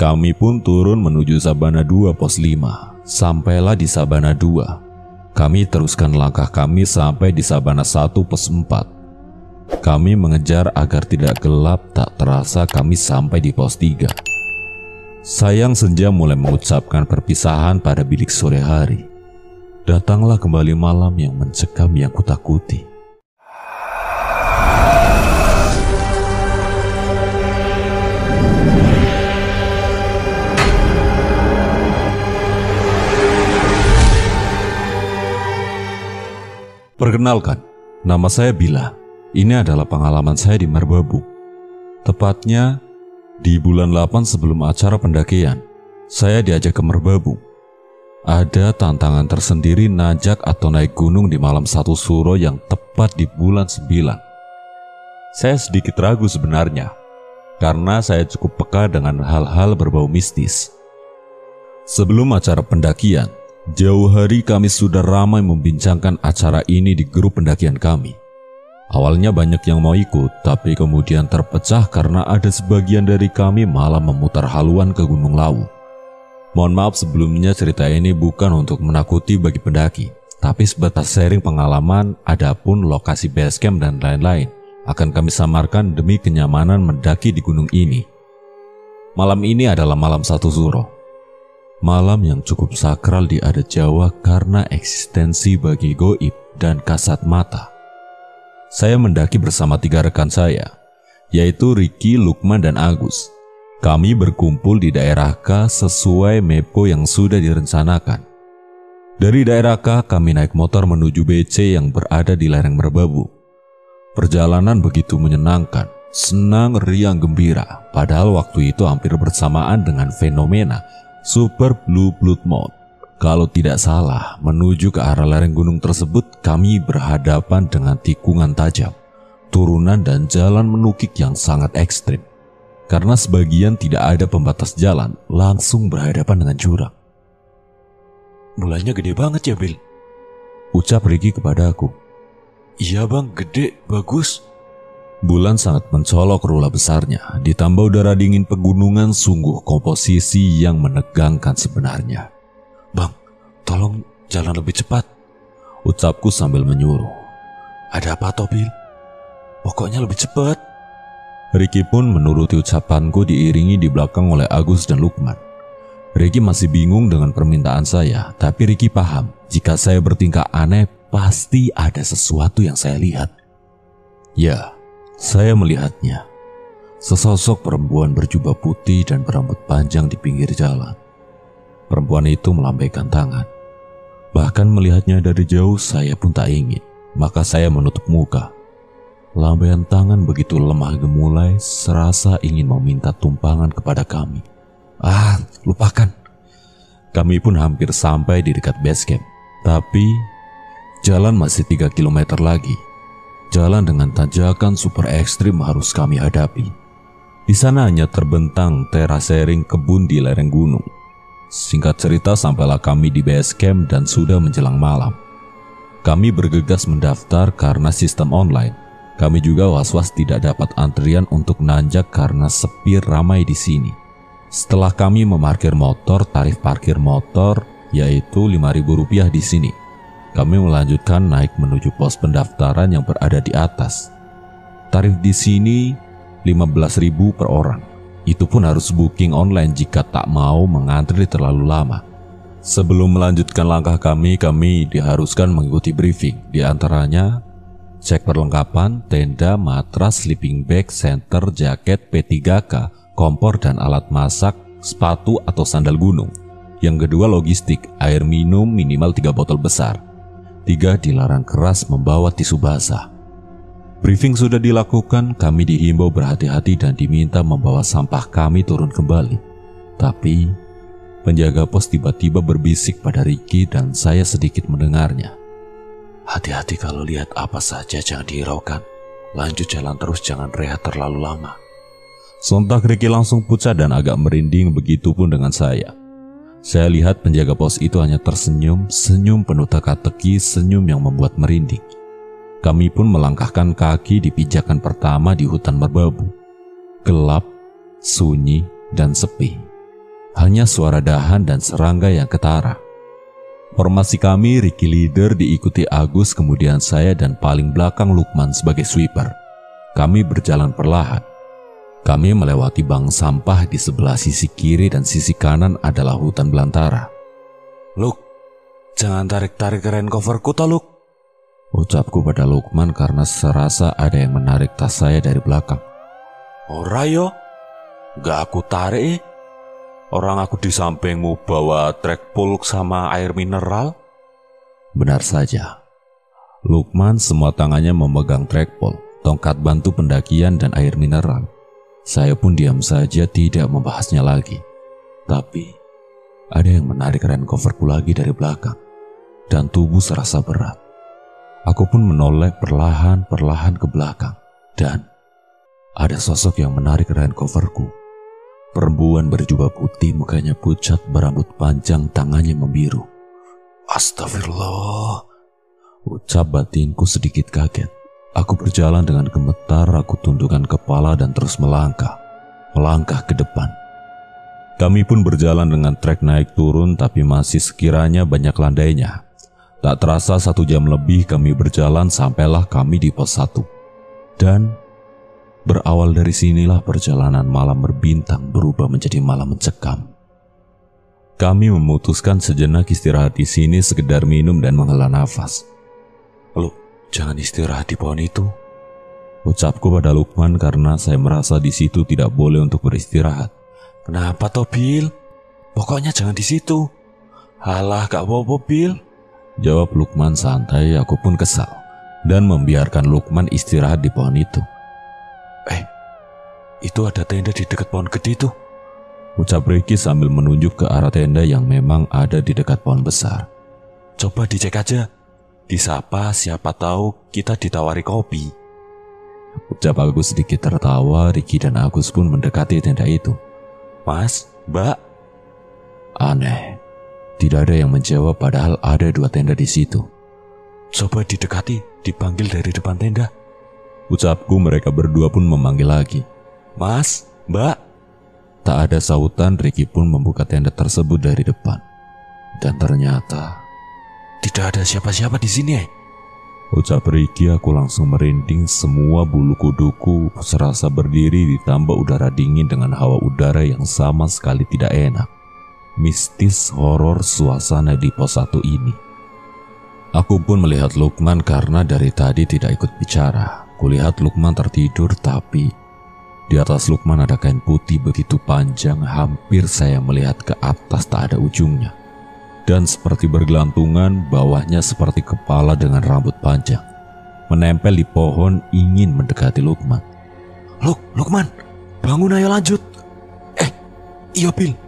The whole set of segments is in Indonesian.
Kami pun turun menuju Sabana 2 pos 5. Sampailah di Sabana 2. Kami teruskan langkah kami sampai di Sabana 1 pos 4. Kami mengejar agar tidak gelap, tak terasa kami sampai di pos 3. Sayang senja mulai mengucapkan perpisahan pada bilik sore hari. Datanglah kembali malam yang mencekam yang kutakuti. Perkenalkan, nama saya Bila. Ini adalah pengalaman saya di Merbabu. Tepatnya di bulan 8 sebelum acara pendakian, saya diajak ke Merbabu. Ada tantangan tersendiri nanjak atau naik gunung di malam 1 Suro yang tepat di bulan 9. Saya sedikit ragu sebenarnya, karena saya cukup peka dengan hal-hal berbau mistis. Sebelum acara pendakian, jauh hari kami sudah ramai membincangkan acara ini di grup pendakian kami. Awalnya banyak yang mau ikut, tapi kemudian terpecah karena ada sebagian dari kami malah memutar haluan ke Gunung Lawu. Mohon maaf sebelumnya, cerita ini bukan untuk menakuti bagi pendaki, tapi sebatas sharing pengalaman, adapun lokasi base camp dan lain-lain akan kami samarkan demi kenyamanan mendaki di gunung ini. Malam ini adalah malam 1 Suro. Malam yang cukup sakral di adat Jawa karena eksistensi bagi goib dan kasat mata. Saya mendaki bersama 3 rekan saya, yaitu Ricky, Lukman, dan Agus. Kami berkumpul di daerah K sesuai mepo yang sudah direncanakan. Dari daerah K, kami naik motor menuju BC yang berada di lereng Merbabu. Perjalanan begitu menyenangkan, senang, riang, gembira, padahal waktu itu hampir bersamaan dengan fenomena Super Blue Blood Moon. Kalau tidak salah, menuju ke arah lereng gunung tersebut, kami berhadapan dengan tikungan tajam, turunan dan jalan menukik yang sangat ekstrim. Karena sebagian tidak ada pembatas jalan, langsung berhadapan dengan jurang. "Bulannya gede banget ya, Bil?" ucap Ricky kepada aku. "Iya bang, gede, bagus." Bulan sangat mencolok rula besarnya, ditambah udara dingin pegunungan, sungguh komposisi yang menegangkan sebenarnya. "Bang, tolong jalan lebih cepat," ucapku sambil menyuruh. "Ada apa toh, Bil? Pokoknya lebih cepat." Ricky pun menuruti ucapanku diiringi di belakang oleh Agus dan Lukman. Ricky masih bingung dengan permintaan saya, tapi Ricky paham jika saya bertingkah aneh pasti ada sesuatu yang saya lihat. Ya, saya melihatnya. Sesosok perempuan berjubah putih dan berambut panjang di pinggir jalan. Perempuan itu melambaikan tangan. Bahkan melihatnya dari jauh saya pun tak ingin, maka saya menutup muka. Lambaian tangan begitu lemah gemulai, serasa ingin meminta tumpangan kepada kami. Lupakan. Kami pun hampir sampai di dekat base camp. Tapi jalan masih 3 km lagi. Jalan dengan tanjakan super ekstrim harus kami hadapi. Di sana hanya terbentang terasering kebun di lereng gunung. Singkat cerita, sampailah kami di base camp dan sudah menjelang malam. Kami bergegas mendaftar karena sistem online. Kami juga was-was tidak dapat antrian untuk nanjak karena sepi ramai di sini. Setelah kami memarkir motor, tarif parkir motor yaitu Rp5.000 di sini. Kami melanjutkan naik menuju pos pendaftaran yang berada di atas. Tarif di sini Rp15.000 per orang. Itu pun harus booking online jika tak mau mengantri terlalu lama. Sebelum melanjutkan langkah kami diharuskan mengikuti briefing, di antaranya cek perlengkapan, tenda, matras, sleeping bag, senter, jaket, P3K, kompor dan alat masak, sepatu atau sandal gunung. Yang kedua logistik, air minum minimal 3 botol besar. 3, dilarang keras membawa tisu basah. Briefing sudah dilakukan, kami dihimbau berhati-hati dan diminta membawa sampah kami turun kembali. Tapi penjaga pos tiba-tiba berbisik pada Ricky dan saya sedikit mendengarnya. "Hati-hati kalau lihat apa saja, jangan dihiraukan. Lanjut jalan terus, jangan rehat terlalu lama." Sontak Ricky langsung pucat dan agak merinding, begitupun dengan saya. Saya lihat penjaga pos itu hanya tersenyum, senyum penuh teka-teki, senyum yang membuat merinding. Kami pun melangkahkan kaki di pijakan pertama di hutan Merbabu. Gelap, sunyi, dan sepi. hanya suara dahan dan serangga yang ketara. Formasi kami Ricky leader diikuti Agus, kemudian saya dan paling belakang Lukman sebagai sweeper. Kami berjalan perlahan. Kami melewati bank sampah di sebelah sisi kiri dan sisi kanan adalah hutan belantara. "Luk, jangan tarik-tarik rain coverku toh, Luk," ucapku pada Lukman karena serasa ada yang menarik tas saya dari belakang. "Ora yo, gak aku tarik. Orang aku di sampingmu bawa trackpole sama air mineral." Benar saja. Lukman semua tangannya memegang trackpole, tongkat bantu pendakian dan air mineral. Saya pun diam saja tidak membahasnya lagi. Tapi ada yang menarik rain coverku lagi dari belakang dan tubuh serasa berat. Aku pun menoleh perlahan-perlahan ke belakang dan ada sosok yang menarik rain coverku. Perempuan berjubah putih, mukanya pucat, berambut panjang, tangannya membiru. "Astagfirullah," ucap batinku sedikit kaget. Aku berjalan dengan gemetar, aku tundukkan kepala dan terus melangkah ke depan. Kami pun berjalan dengan trek naik turun, tapi masih sekiranya banyak landainya. Tak terasa 1 jam lebih kami berjalan sampailah kami di pos 1. Dan berawal dari sinilah perjalanan malam berbintang berubah menjadi malam mencekam. Kami memutuskan sejenak istirahat di sini, sekedar minum dan menghela nafas. "Lu, jangan istirahat di pohon itu," ucapku pada Lukman karena saya merasa di situ tidak boleh untuk beristirahat. "Kenapa toh, Bil? Pokoknya jangan di situ." "Halah, gak apa-apa, Bil," jawab Lukman santai. Aku pun kesal dan membiarkan Lukman istirahat di pohon itu. "Itu ada tenda di dekat pohon gede itu," ucap Ricky sambil menunjuk ke arah tenda yang memang ada di dekat pohon besar. "Coba dicek aja. Disapa, siapa tahu kita ditawari kopi." Ucap Agus sedikit tertawa. Ricky dan Agus pun mendekati tenda itu. "Mas, Mbak." Aneh, tidak ada yang menjawab padahal ada 2 tenda di situ. "Coba didekati, dipanggil dari depan tenda." Ucapku, mereka berdua pun memanggil lagi. "Mas, Mbak." Tak ada sautan. Ricky pun membuka tenda tersebut dari depan. Dan ternyata "Tidak ada siapa-siapa di sini." Ucap Ricky. Aku langsung merinding, semua bulu kuduku serasa berdiri, ditambah udara dingin dengan hawa udara yang sama sekali tidak enak. Mistis horor suasana di pos 1 ini. Aku pun melihat Lukman karena dari tadi tidak ikut bicara. Kulihat Lukman tertidur, tapi di atas Lukman ada kain putih begitu panjang, hampir saya melihat ke atas tak ada ujungnya. Dan seperti bergelantungan, bawahnya seperti kepala dengan rambut panjang, menempel di pohon ingin mendekati Lukman. Lukman, bangun, ayo lanjut." "Iya, Bil,"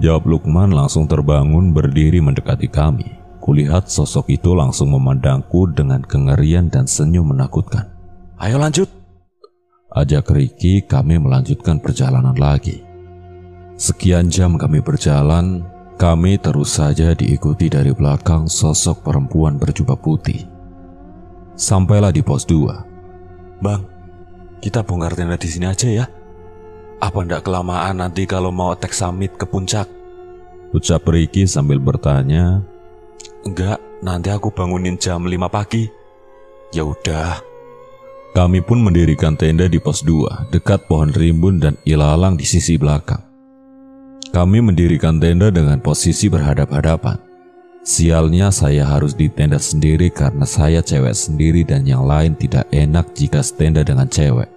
jawab Lukman langsung terbangun berdiri mendekati kami. Kulihat sosok itu langsung memandangku dengan kengerian dan senyum menakutkan. "Ayo lanjut," ajak Ricky. Kami melanjutkan perjalanan lagi. Sekian jam kami berjalan, kami terus saja diikuti dari belakang sosok perempuan berjubah putih. Sampailah di pos 2. "Bang, kita bongkar tenda di sini aja ya. Apa ndak kelamaan nanti kalau mau attack summit ke puncak?" ucap Ricky sambil bertanya. "Enggak, nanti aku bangunin jam 5 pagi." "Ya udah." Kami pun mendirikan tenda di pos 2, dekat pohon rimbun dan ilalang di sisi belakang. Kami mendirikan tenda dengan posisi berhadap-hadapan. Sialnya saya harus di tenda sendiri karena saya cewek sendiri dan yang lain tidak enak jika tenda dengan cewek.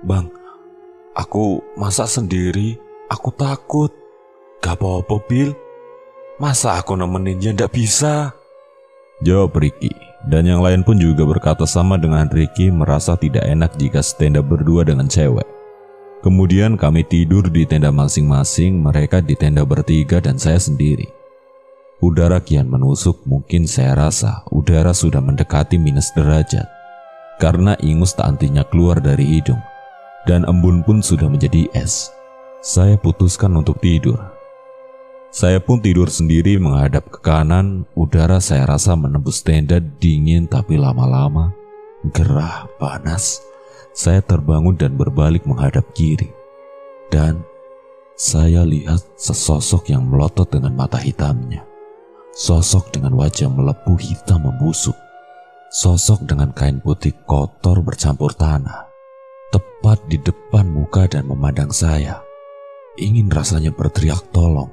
"Bang, aku masak sendiri, aku takut." "Gak apa-apa, Bil. Masa aku nemeninnya ndak bisa?" jawab Ricky. Dan yang lain pun juga berkata sama dengan Ricky, merasa tidak enak jika tenda berdua dengan cewek. Kemudian kami tidur di tenda masing-masing, mereka di tenda bertiga dan saya sendiri. Udara kian menusuk, mungkin saya rasa udara sudah mendekati -derajat. Karena ingus tak hentinya keluar dari hidung, dan embun pun sudah menjadi es. Saya putuskan untuk tidur. Saya pun tidur sendiri menghadap ke kanan. Udara saya rasa menembus tenda, dingin tapi lama-lama gerah, panas. Saya terbangun dan berbalik menghadap kiri. Dan saya lihat sesosok yang melotot dengan mata hitamnya. Sosok dengan wajah melepuh hitam membusuk. Sosok dengan kain putih kotor bercampur tanah. Tepat di depan muka dan memandang saya. Ingin rasanya berteriak tolong,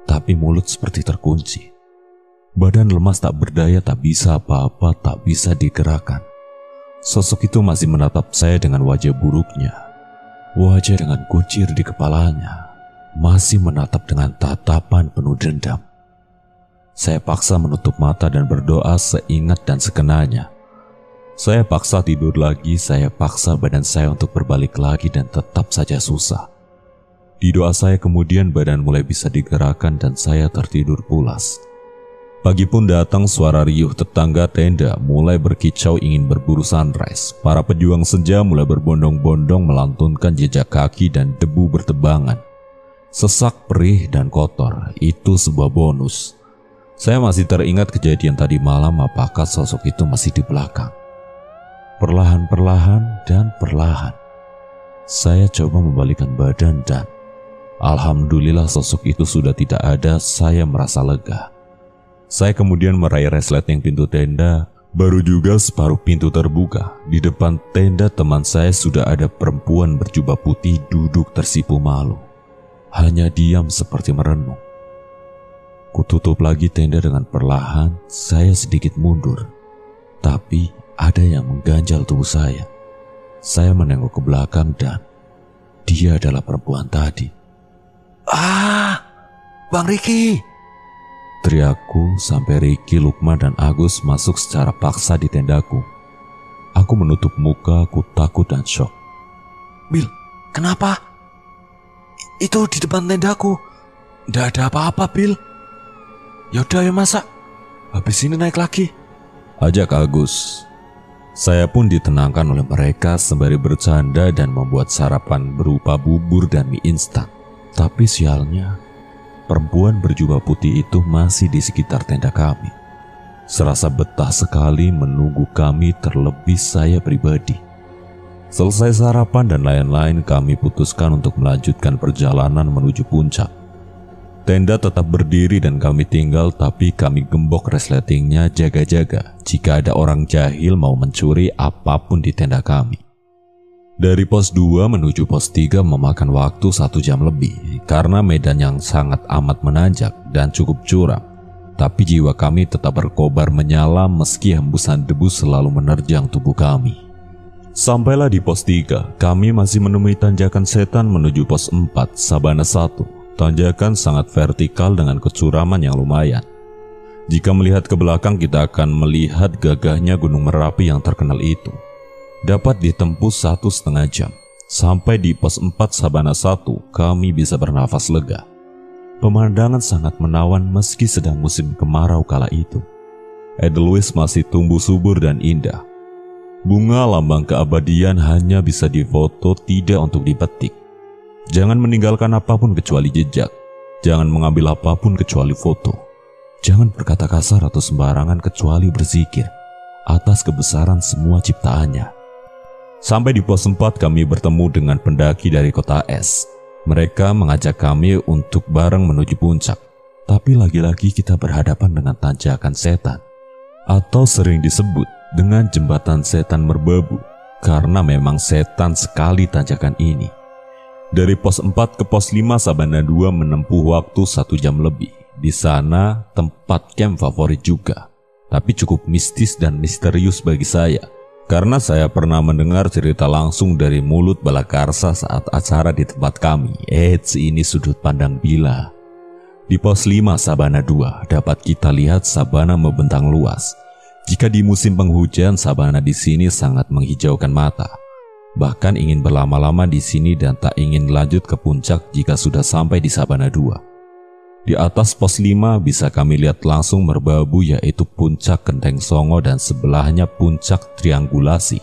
tapi mulut seperti terkunci. Badan lemas tak berdaya, tak bisa apa-apa, tak bisa digerakkan. Sosok itu masih menatap saya dengan wajah buruknya. Wajah dengan kucir di kepalanya. Masih menatap dengan tatapan penuh dendam. Saya paksa menutup mata dan berdoa seingat dan sekenanya. Saya paksa tidur lagi, saya paksa badan saya untuk berbalik lagi dan tetap saja susah. Di doa saya kemudian badan mulai bisa digerakkan dan saya tertidur pulas. Pagi pun datang, suara riuh tetangga tenda mulai berkicau ingin berburu sunrise. Para pejuang senja mulai berbondong-bondong melantunkan jejak kaki dan debu bertebangan. Sesak, perih, dan kotor, itu sebuah bonus. Saya masih teringat kejadian tadi malam, apakah sosok itu masih di belakang. Perlahan-perlahan dan perlahan, saya coba membalikkan badan dan alhamdulillah sosok itu sudah tidak ada. Saya merasa lega. Saya kemudian meraih resleting pintu tenda. Baru juga separuh pintu terbuka. Di depan tenda teman saya sudah ada perempuan berjubah putih duduk tersipu malu. Hanya diam seperti merenung. Kututup lagi tenda dengan perlahan. Saya sedikit mundur. Tapi ada yang mengganjal tubuh saya. Saya menengok ke belakang dan dia adalah perempuan tadi. "Ah, Bang Riki!" teriakku sampai Riki, Lukman, dan Agus masuk secara paksa di tendaku. Aku menutup muka, aku takut dan syok. "Bil, kenapa? Itu di depan tendaku. Nggak ada apa-apa, Bil. Yaudah ya masak. Habis ini naik lagi," ajak Agus. Saya pun ditenangkan oleh mereka sembari bercanda dan membuat sarapan berupa bubur dan mie instan. Tapi sialnya, perempuan berjubah putih itu masih di sekitar tenda kami. Serasa betah sekali menunggu kami, terlebih saya pribadi. Selesai sarapan dan lain-lain, kami putuskan untuk melanjutkan perjalanan menuju puncak. Tenda tetap berdiri dan kami tinggal, tapi kami gembok resletingnya jaga-jaga jika ada orang jahil mau mencuri apapun di tenda kami. Dari pos 2 menuju pos 3 memakan waktu 1 jam lebih karena medan yang sangat amat menanjak dan cukup curam. Tapi jiwa kami tetap berkobar menyala meski hembusan debu selalu menerjang tubuh kami. Sampailah di pos 3, kami masih menemui tanjakan setan menuju pos 4, Sabana 1. Tanjakan sangat vertikal dengan kecuraman yang lumayan. Jika melihat ke belakang, kita akan melihat gagahnya Gunung Merapi yang terkenal itu. Dapat ditempuh 1,5 jam. Sampai di pos 4 Sabana 1, kami bisa bernafas lega. Pemandangan sangat menawan meski sedang musim kemarau kala itu. Edelweiss masih tumbuh subur dan indah. Bunga lambang keabadian hanya bisa difoto, tidak untuk dipetik. Jangan meninggalkan apapun kecuali jejak. Jangan mengambil apapun kecuali foto. Jangan berkata kasar atau sembarangan kecuali berzikir atas kebesaran semua ciptaannya. Sampai di pos 4 kami bertemu dengan pendaki dari kota es. Mereka mengajak kami untuk bareng menuju puncak. Tapi lagi-lagi kita berhadapan dengan tanjakan setan, atau sering disebut dengan jembatan setan merbabu, karena memang setan sekali tanjakan ini. Dari pos 4 ke pos 5 Sabana 2 menempuh waktu 1 jam lebih. Di sana tempat camp favorit juga, tapi cukup mistis dan misterius bagi saya, karena saya pernah mendengar cerita langsung dari mulut Balakarsa saat acara di tempat kami. Ini sudut pandang Bila. Di pos 5 Sabana 2 dapat kita lihat sabana membentang luas. Jika di musim penghujan, sabana di sini sangat menghijaukan mata. Bahkan ingin berlama-lama di sini dan tak ingin lanjut ke puncak jika sudah sampai di Sabana 2. Di atas pos 5 bisa kami lihat langsung merbabu, yaitu puncak Genteng Songo dan sebelahnya puncak Triangulasi.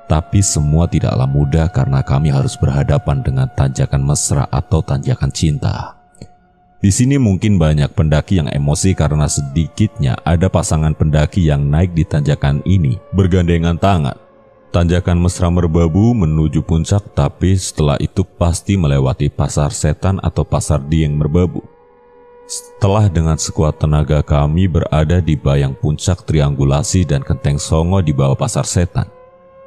Tapi semua tidaklah mudah karena kami harus berhadapan dengan tanjakan mesra atau tanjakan cinta. Di sini mungkin banyak pendaki yang emosi karena sedikitnya ada pasangan pendaki yang naik di tanjakan ini bergandengan tangan. Tanjakan Mesra Merbabu menuju puncak, tapi setelah itu pasti melewati Pasar Setan atau Pasar Dieng Merbabu. Setelah dengan sekuat tenaga kami berada di bayang puncak triangulasi dan Genteng Songo di bawah Pasar Setan,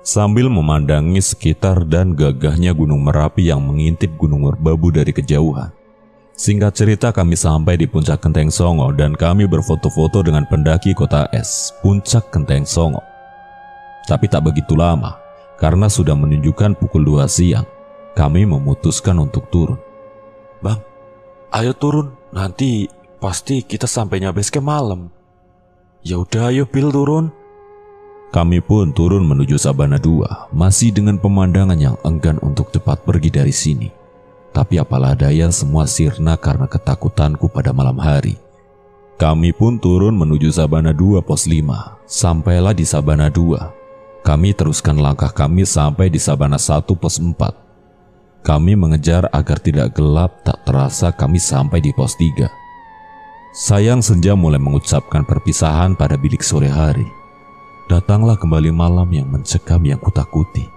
sambil memandangi sekitar dan gagahnya Gunung Merapi yang mengintip Gunung Merbabu dari kejauhan. Singkat cerita, kami sampai di puncak Genteng Songo dan kami berfoto-foto dengan pendaki kota es, puncak Genteng Songo. Tapi tak begitu lama, karena sudah menunjukkan pukul 2 siang, kami memutuskan untuk turun. Bang, ayo turun, nanti pasti kita sampainya base camp malam. Ya udah, ayo Bill turun. Kami pun turun menuju Sabana 2, masih dengan pemandangan yang enggan untuk cepat pergi dari sini. Tapi apalah daya, semua sirna karena ketakutanku pada malam hari. Kami pun turun menuju Sabana 2 pos 5. Sampailah di Sabana 2. Kami teruskan langkah kami sampai di Sabana 1 pos 4. Kami mengejar agar tidak gelap, tak terasa kami sampai di pos 3. Sayang senja mulai mengucapkan perpisahan pada bilik sore hari. Datanglah kembali malam yang mencekam yang kutakuti.